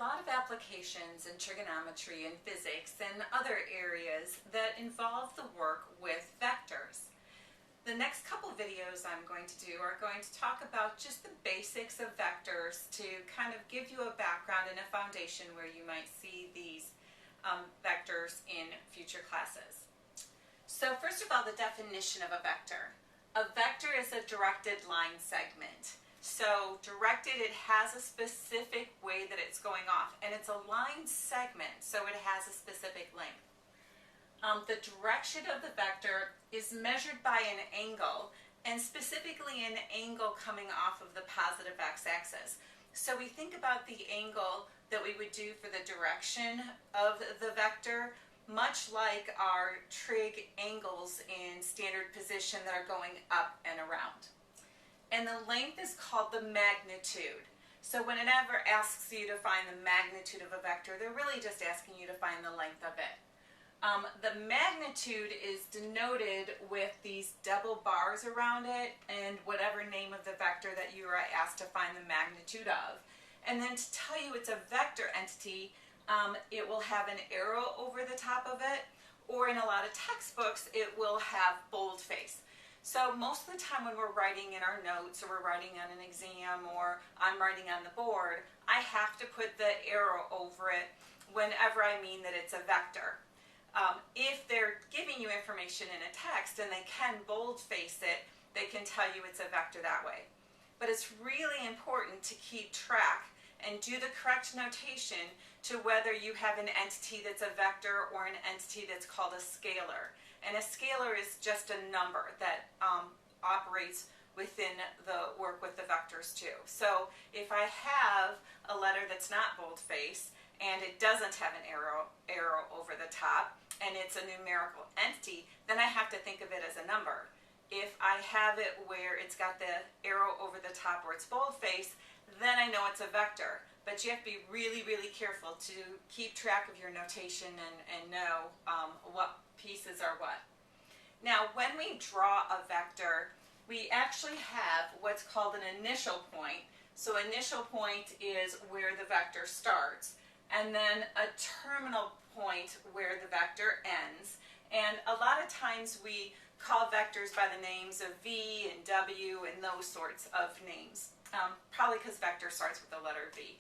lot of applications in trigonometry and physics and other areas that involve the work with vectors. The next couple videos I'm going to do are going to talk about just the basics of vectors to kind of give you a background and a foundation where you might see these vectors in future classes. So first of all, the definition of a vector. A vector is a directed line segment. So directed, it has a specific way that it's going off, and it's a line segment, so it has a specific length. The direction of the vector is measured by an angle, and specifically an angle coming off of the positive x-axis. So we think about the angle that we would do for the direction of the vector, much like our trig angles in standard position that are going up and around. And the length is called the magnitude. So whenever it asks you to find the magnitude of a vector, they're really just asking you to find the length of it. The magnitude is denoted with these double bars around it and whatever name of the vector that you are asked to find the magnitude of. And then to tell you it's a vector entity, it will have an arrow over the top of it, or in a lot of textbooks, it will have boldface. So most of the time when we're writing in our notes, or we're writing on an exam, or I'm writing on the board, I have to put the arrow over it whenever I mean that it's a vector. If they're giving you information in a text and they can boldface it, they can tell you it's a vector that way. But it's really important to keep track and do the correct notation to whether you have an entity that's a vector or an entity that's called a scalar. And a scalar is just a number that operates within the work with the vectors too. So if I have a letter that's not boldface and it doesn't have an arrow over the top and it's a numerical entity, then I have to think of it as a number. If I have it where it's got the arrow over the top or it's boldface, then I know it's a vector. But you have to be really, really careful to keep track of your notation and know what pieces are what. Now, when we draw a vector, we actually have what's called an initial point. So initial point is where the vector starts, and then a terminal point where the vector ends. And a lot of times we call vectors by the names of V and W and those sorts of names, probably because vector starts with the letter V.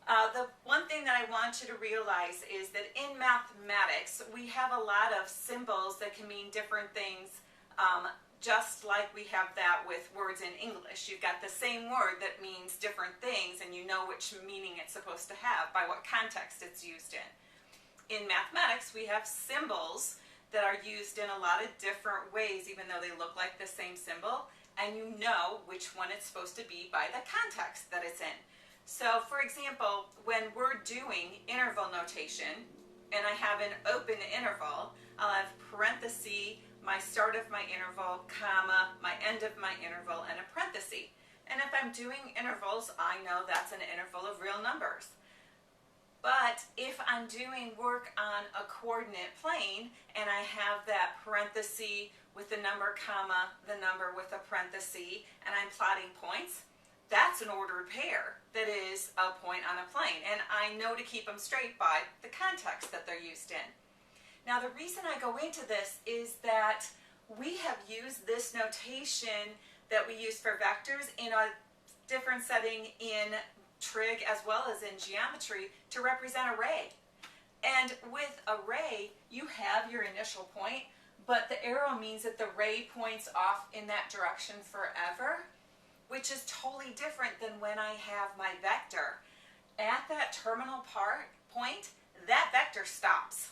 The one thing that I want you to realize is that in mathematics, we have a lot of symbols that can mean different things, just like we have that with words in English. You've got the same word that means different things, and you know which meaning it's supposed to have by what context it's used in. In mathematics, we have symbols that are used in a lot of different ways, even though they look like the same symbol, and you know which one it's supposed to be by the context that it's in. So, for example, when we're doing interval notation, and I have an open interval, I'll have parenthesis, my start of my interval, comma, my end of my interval, and a parenthesis. And if I'm doing intervals, I know that's an interval of real numbers. But if I'm doing work on a coordinate plane, and I have that parenthesis with the number, comma, the number with a parenthesis, and I'm plotting points, that's an ordered pair that is a point on a plane, and I know to keep them straight by the context that they're used in. Now, the reason I go into this is that we have used this notation that we use for vectors in a different setting in trig as well as in geometry to represent a ray. And with a ray, you have your initial point, but the arrow means that the ray points off in that direction forever, which is totally different than when I have my vector. At that terminal point, that vector stops.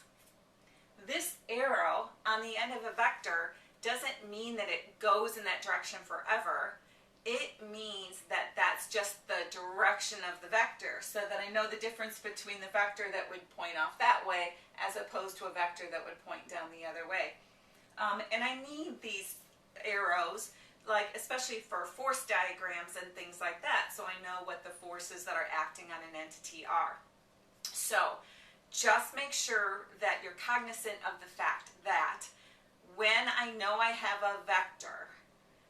This arrow on the end of a vector doesn't mean that it goes in that direction forever. It means that that's just the direction of the vector, so that I know the difference between the vector that would point off that way as opposed to a vector that would point down the other way. And I need these arrows, like especially for force diagrams and things like that, so I know what the forces that are acting on an entity are. So just make sure that you're cognizant of the fact that when I know I have a vector,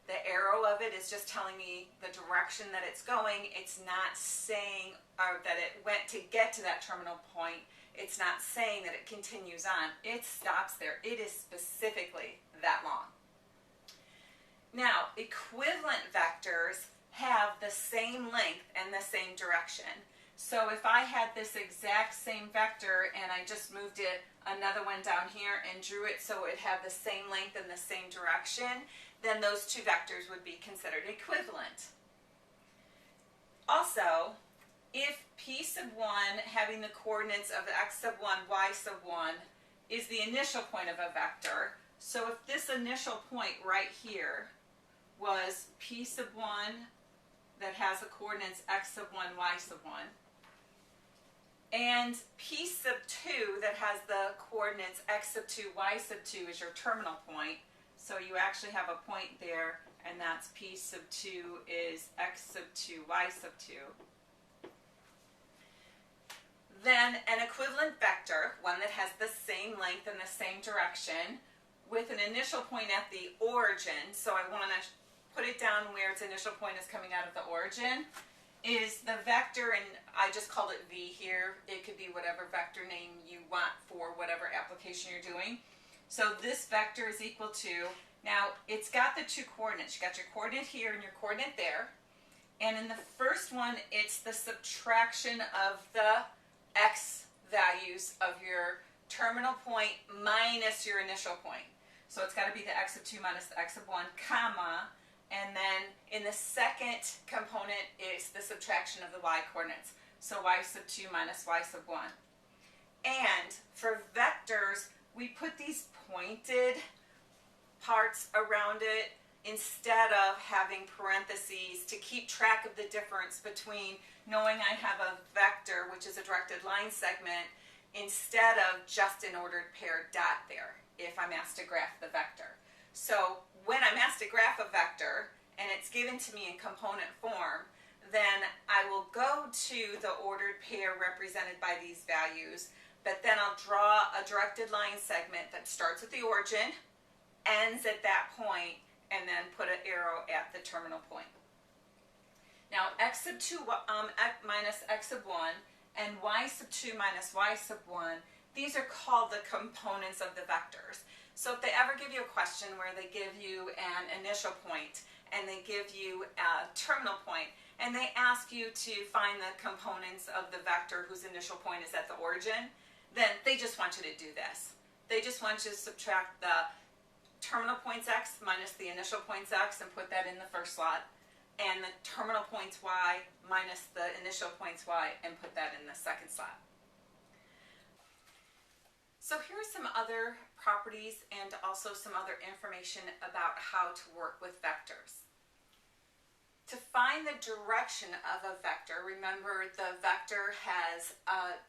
The arrow of it is just telling me the direction that it's going. It's not saying that it went to get to that terminal point. It's not saying that it continues on. It stops there. It is specifically that long. Now, equivalent vectors have the same length and the same direction. So if I had this exact same vector and I just moved it another one down here and drew it so it had the same length and the same direction, then those two vectors would be considered equivalent. Also, if p sub 1 having the coordinates of x sub 1, y sub 1 is the initial point of a vector, so if this initial point right here was p sub 1 that has the coordinates x sub 1, y sub 1, and p sub 2 that has the coordinates x sub 2, y sub 2 is your terminal point. So you actually have a point there, and that's p sub 2 is x sub 2, y sub 2. Then an equivalent vector, one that has the same length and the same direction, with an initial point at the origin, so I want to put it down where its initial point is coming out of the origin, is the vector, and I just called it v here. It could be whatever vector name you want for whatever application you're doing. So this vector is equal to, now it's got the two coordinates. You got your coordinate here and your coordinate there. And in the first one, it's the subtraction of the x values of your terminal point minus your initial point. So it's got to be the x sub 2 minus the x sub 1, comma, and then in the second component is the subtraction of the y coordinates. So y sub 2 minus y sub 1. And for vectors, we put these pointed parts around it instead of having parentheses to keep track of the difference between knowing I have a vector, which is a directed line segment, instead of just an ordered pair dot there if I'm asked to graph the vector. So when I'm asked to graph a vector and it's given to me in component form, then I will go to the ordered pair represented by these values, but then I'll draw a directed line segment that starts at the origin, ends at that point, and then put an arrow at the terminal point. Now x sub 2 minus x sub 1 and y sub 2 minus y sub 1, these are called the components of the vectors. So if they ever give you a question where they give you an initial point and they give you a terminal point and they ask you to find the components of the vector whose initial point is at the origin, then they just want you to do this. They just want you to subtract the terminal points x minus the initial points x and put that in the first slot, and the terminal points y minus the initial points y and put that in the second slot. So here are some other properties and also some other information about how to work with vectors. To find the direction of a vector, remember the vector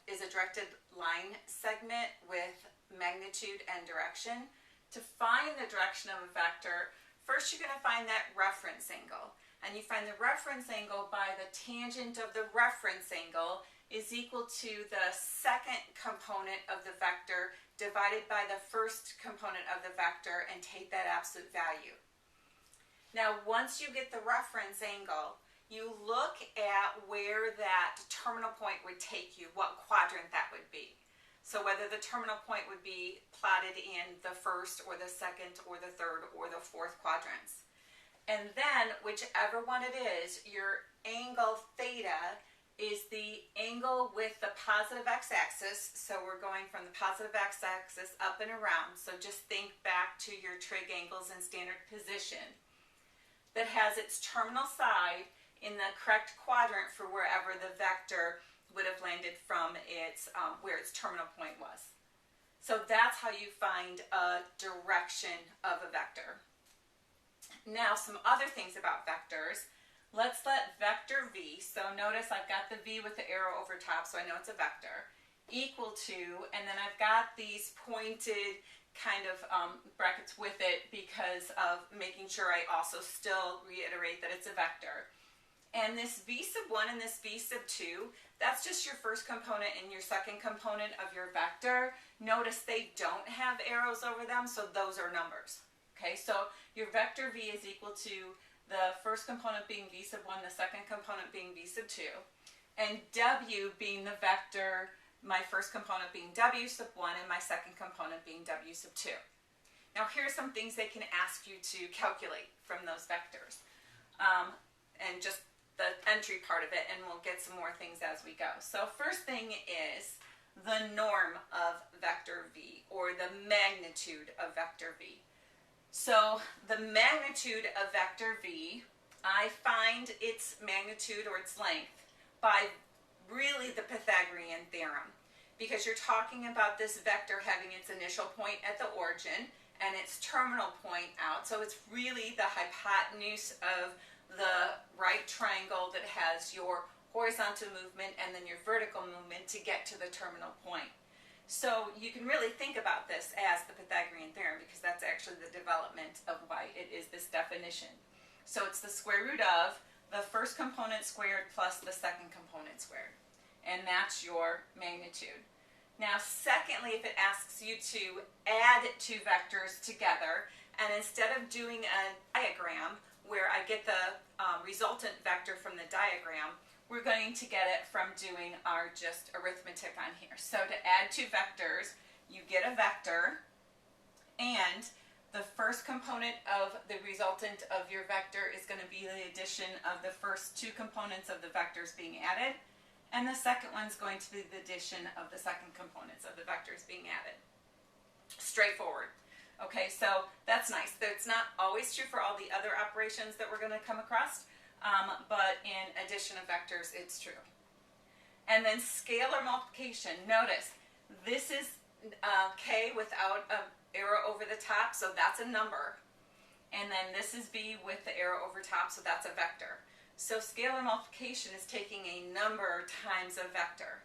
is a directed line segment with magnitude and direction. To find the direction of a vector, first you're going to find that reference angle. And you find the reference angle by the tangent of the reference angle is equal to the second component of the vector divided by the first component of the vector and take that absolute value. Now, once you get the reference angle, you look at where that terminal point would take you, what quadrant that would be. So whether the terminal point would be plotted in the first or the second or the third or the fourth quadrants. And then, whichever one it is, your angle theta is the angle with the positive x-axis. So we're going from the positive x-axis up and around. So just think back to your trig angles in standard position. That has its terminal side in the correct quadrant for wherever the vector would have landed from its where its terminal point was. So that's how you find a direction of a vector. Now some other things about vectors. Let's let vector v, so notice I've got the v with the arrow over top so I know it's a vector, equal to, and then I've got these pointed kind of brackets with it because of making sure I also still reiterate that it's a vector. And this v sub 1 and this v sub 2, that's just your first component and your second component of your vector. Notice they don't have arrows over them, so those are numbers. Okay, so your vector v is equal to the first component being v sub 1, the second component being v sub 2, and w being the vector, my first component being w sub 1 and my second component being w sub 2. Now here are some things they can ask you to calculate from those vectors, and just the entry part of it, and we'll get some more things as we go. So first thing is the norm of vector v, or the magnitude of vector v. So the magnitude of vector v, I find its magnitude or its length by really the Pythagorean theorem, because you're talking about this vector having its initial point at the origin and its terminal point out. So it's really the hypotenuse of the right triangle that has your horizontal movement and then your vertical movement to get to the terminal point. So you can really think about this as the Pythagorean theorem, because that's actually the development of why it is this definition. So it's the square root of the first component squared plus the second component squared. And that's your magnitude. Now secondly, if it asks you to add two vectors together, and instead of doing a diagram where I get the resultant vector from the diagram, we're going to get it from doing our just arithmetic on here. So to add two vectors, you get a vector, and the first component of the resultant of your vector is going to be the addition of the first two components of the vectors being added, and the second one's going to be the addition of the second components of the vectors being added. Straightforward. Okay, so that's nice. It's not always true for all the other operations that we're going to come across, but in addition of vectors, it's true. And then scalar multiplication. Notice, this is k without an arrow over the top, so that's a number. And then this is b with the arrow over top, so that's a vector. So scalar multiplication is taking a number times a vector.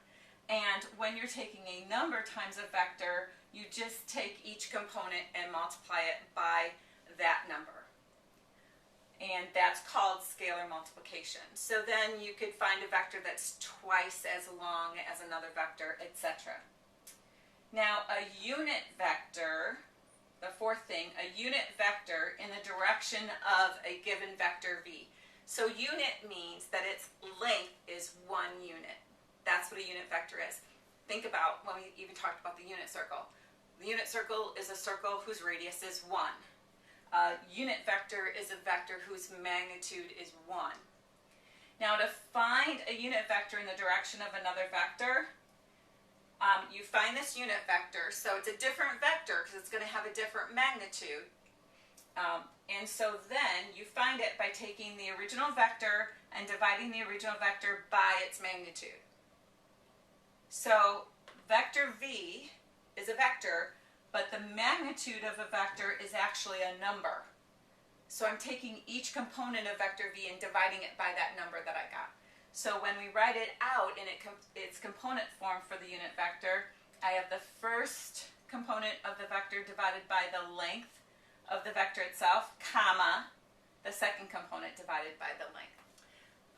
And when you're taking a number times a vector, you just take each component and multiply it by that number. And that's called scalar multiplication. So then you could find a vector that's twice as long as another vector, etc. Now a unit vector, the fourth thing, a unit vector in the direction of a given vector v. So unit means that its length is 1 unit. That's what a unit vector is. Think about when we even talked about the unit circle. The unit circle is a circle whose radius is 1. A unit vector is a vector whose magnitude is 1. Now to find a unit vector in the direction of another vector, you find this unit vector, so it's a different vector because it's going to have a different magnitude. And so then you find it by taking the original vector and dividing the original vector by its magnitude. So vector v is a vector, but the magnitude of a vector is actually a number. So I'm taking each component of vector v and dividing it by that number that I got. So when we write it out in its component form for the unit vector, I have the first component of the vector divided by the length of the vector itself, comma, the second component divided by the length.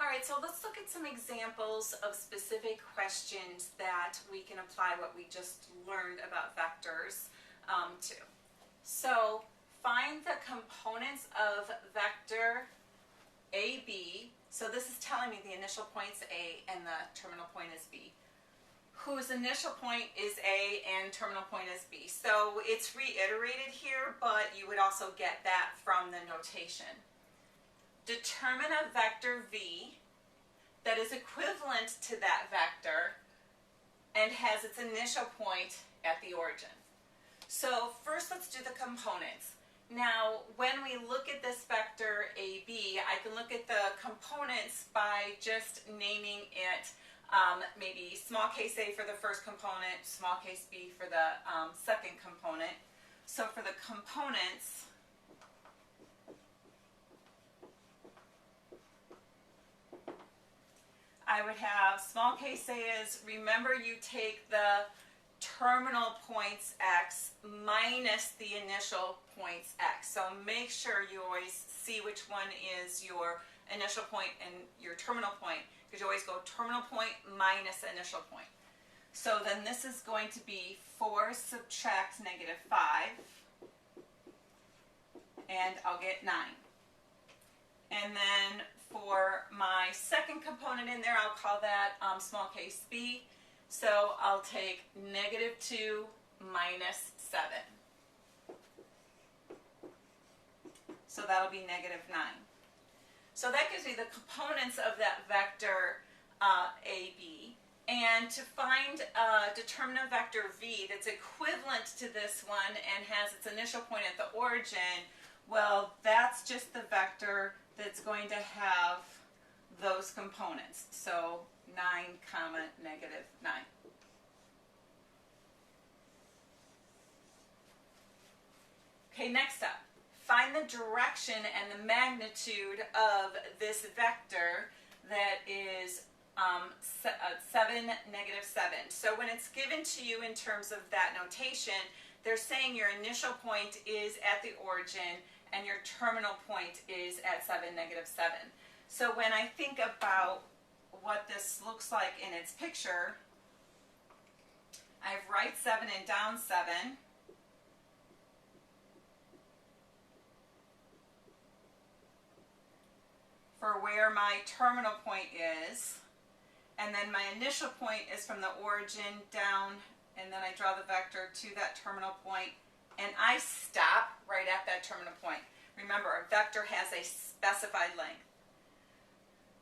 Alright, so let's look at some examples of specific questions that we can apply what we just learned about vectors to. So find the components of vector AB. So this is telling me the initial point's A and the terminal point is B, whose initial point is A and terminal point is B. So it's reiterated here, but you would also get that from the notation. Determine a vector V that is equivalent to that vector and has its initial point at the origin. So first let's do the components. Now when we look at this vector AB, I can look at the components by just naming it maybe small case A for the first component, small case B for the second component. So for the components, I would have small case A is, remember you take the terminal points x minus the initial points x. So make sure you always see which one is your initial point and your terminal point, because you always go terminal point minus initial point. So then this is going to be 4 subtract negative 5, and I'll get 9. And then for my second component in there, I'll call that small case b. So I'll take -2 minus 7. So that'll be -9. So that gives me the components of that vector AB. And to find determinant vector v that's equivalent to this one and has its initial point at the origin, well, that's just the vector that's going to have those components. So 9, -9. Okay, next up, find the direction and the magnitude of this vector that is 7, -7. So when it's given to you in terms of that notation, they're saying your initial point is at the origin and your terminal point is at 7, -7. So when I think about what this looks like in its picture, I have right 7 and down 7. For where my terminal point is, and then my initial point is from the origin down, and then I draw the vector to that terminal point, and I stop right at that terminal point. Remember, a vector has a specified length.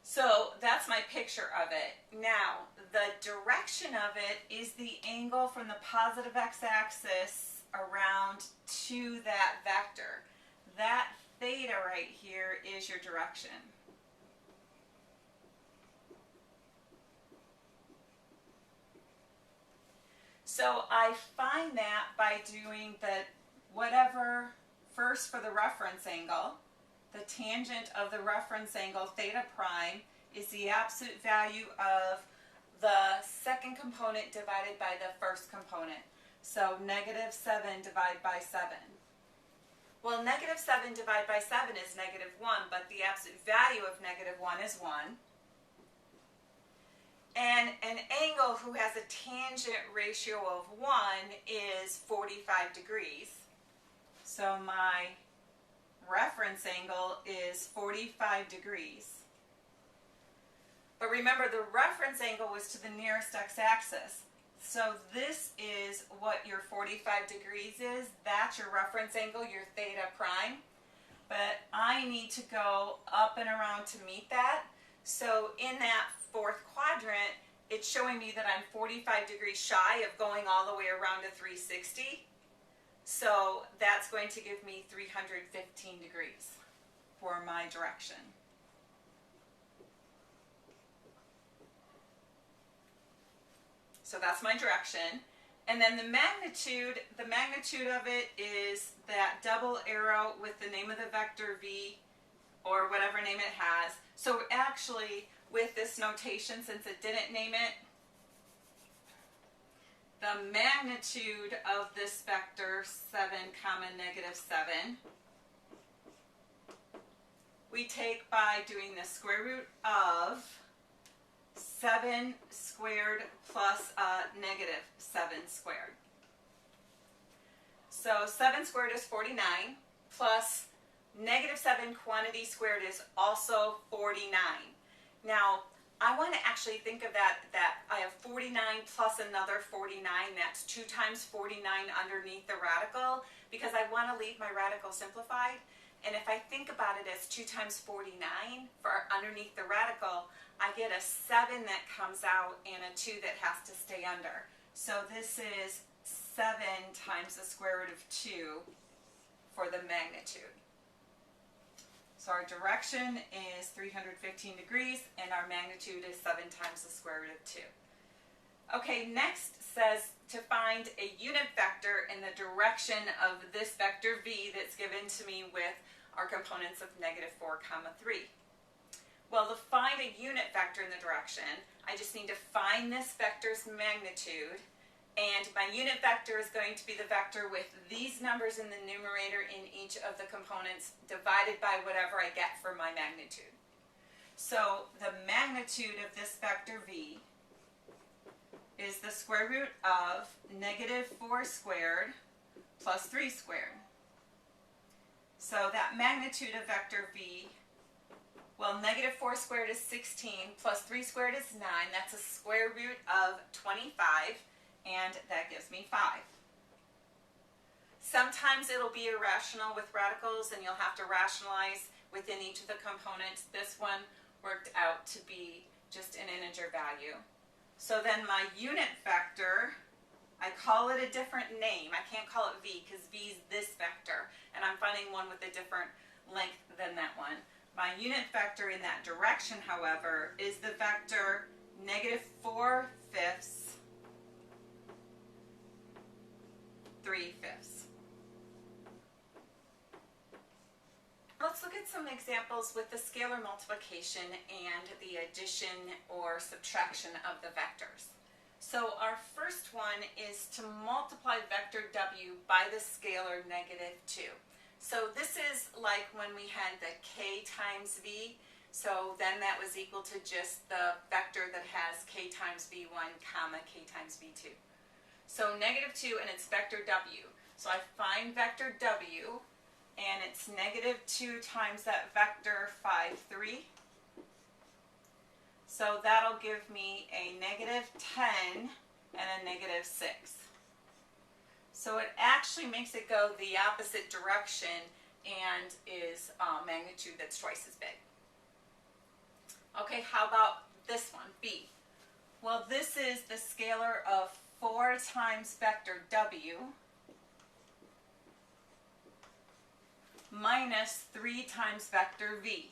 So that's my picture of it. Now, the direction of it is the angle from the positive x-axis around to that vector. That theta right here is your direction. So I find that by doing the whatever first for the reference angle. The tangent of the reference angle, theta prime, is the absolute value of the second component divided by the first component. So -7 divided by 7. Well, -7 divided by 7 is -1, but the absolute value of -1 is 1. And an angle who has a tangent ratio of 1 is 45 degrees. So my reference angle is 45 degrees. But remember, the reference angle was to the nearest x-axis. So this is what your 45 degrees is. That's your reference angle, your theta prime. But I need to go up and around to meet that. So in that fourth quadrant, it's showing me that I'm 45 degrees shy of going all the way around to 360. So that's going to give me 315 degrees for my direction. So that's my direction. And then the magnitude of it is that double arrow with the name of the vector v, or whatever name it has. So actually, with this notation, since it didn't name it, the magnitude of this vector, 7, -7, we take by doing the square root of 7 squared plus -7 squared. So 7 squared is 49, plus -7 quantity squared is also 49. Now, I want to actually think of that I have 49 plus another 49. That's 2 times 49 underneath the radical, because I want to leave my radical simplified. And if I think about it as 2 times 49 for underneath the radical, I get a 7 that comes out and a 2 that has to stay under. So this is 7 times the square root of 2 for the magnitude. So our direction is 315 degrees, and our magnitude is 7 times the square root of 2. Okay, next says to find a unit vector in the direction of this vector v that's given to me with our components of -4, 3. Well, to find a unit vector in the direction, I just need to find this vector's magnitude, and my unit vector is going to be the vector with these numbers in the numerator in each of the components divided by whatever I get for my magnitude. So the magnitude of this vector v is the square root of -4 squared plus 3 squared. So that magnitude of vector v, well, negative 4 squared is 16, plus 3 squared is 9. That's a square root of 25, and that gives me 5. Sometimes it'll be irrational with radicals, and you'll have to rationalize within each of the components. This one worked out to be just an integer value. So then my unit vector, I call it a different name. I can't call it v because v is this vector, and I'm finding one with a different length than that one. My unit vector in that direction, however, is the vector negative 4/5, 3/5. Let's look at some examples with the scalar multiplication and the addition or subtraction of the vectors. So our first one is to multiply vector w by the scalar negative 2. So this is like when we had the k times v, so then that was equal to just the vector that has k times v1 comma k times v2. So negative 2 and it's vector w. So I find vector w, and it's negative 2 times that vector 5, 3. So that'll give me a negative 10 and a negative 6. So it actually makes it go the opposite direction and is a magnitude that's twice as big. Okay, how about this one, b? Well, this is the scalar of 4 times vector w minus 3 times vector v.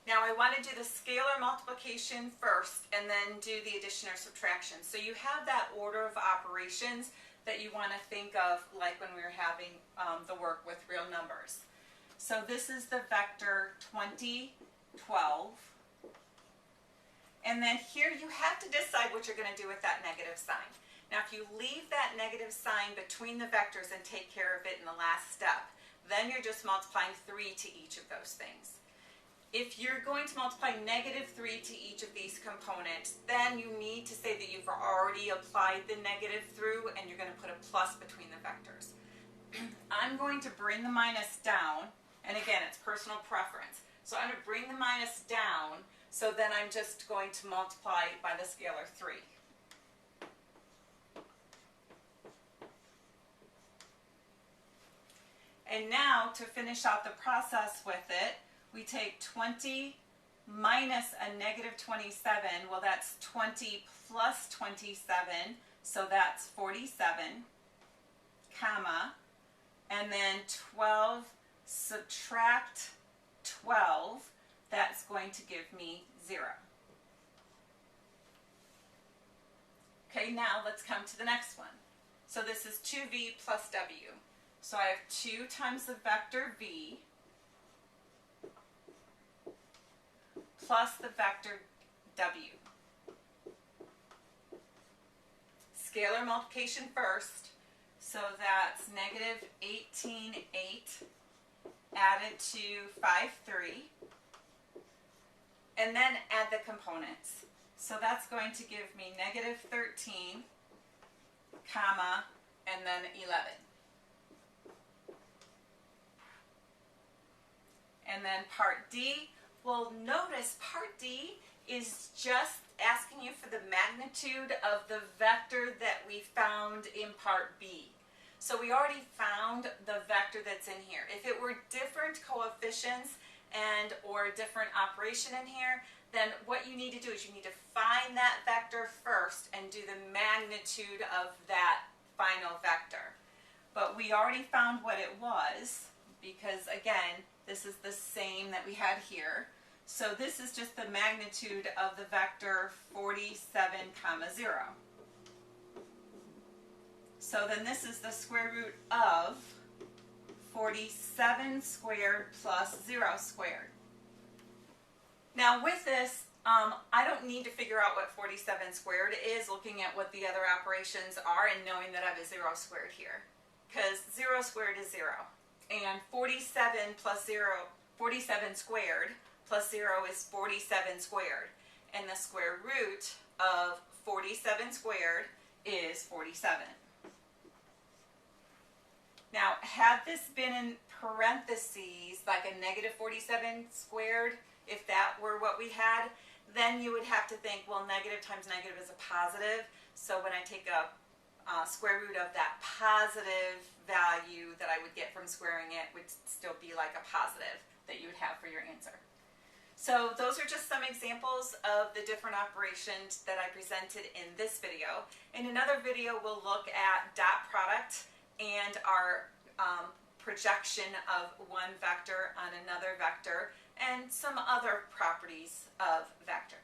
Now I want to do the scalar multiplication first and then do the addition or subtraction. So you have that order of operations that you want to think of like when we were having the work with real numbers. So this is the vector 20, 12. And then here you have to decide what you're going to do with that negative sign. Now if you leave that negative sign between the vectors and take care of it in the last step, then you're just multiplying 3 to each of those things. If you're going to multiply negative 3 to each of these components, then you need to say that you've already applied the negative through and you're going to put a plus between the vectors. I'm going to bring the minus down, and again, it's personal preference. So I'm going to bring the minus down, so then I'm just going to multiply by the scalar 3. And now to finish out the process with it, we take 20 minus a negative 27. Well, that's 20 plus 27, so that's 47, comma, and then 12 subtract 12, that's going to give me 0. Okay, now let's come to the next one. So this is 2v plus w. So I have 2 times the vector v plus the vector w. Scalar multiplication first. So that's negative 18, 8 added to 5, 3. And then add the components. So that's going to give me negative 13, comma, and then 11. And then part D, well, notice part D is just asking you for the magnitude of the vector that we found in part B. So we already found the vector that's in here. If it were different coefficients and or a different operation in here, then what you need to do is you need to find that vector first and do the magnitude of that final vector. But we already found what it was because, again, this is the same that we had here. So this is just the magnitude of the vector 47, comma 0. So then this is the square root of 47 squared plus 0 squared. Now with this, I don't need to figure out what 47 squared is looking at what the other operations are and knowing that I have a 0 squared here. Because 0 squared is 0. And 47 squared plus 0 is 47 squared. And the square root of 47 squared is 47. Now, had this been in parentheses, like a negative 47 squared, if that were what we had, then you would have to think, well, negative times negative is a positive. So when I take a square root of that positive value that I would get from squaring it would still be like a positive that you would have for your answer. So those are just some examples of the different operations that I presented in this video. In another video, we'll look at dot product and our projection of one vector on another vector and some other properties of vectors.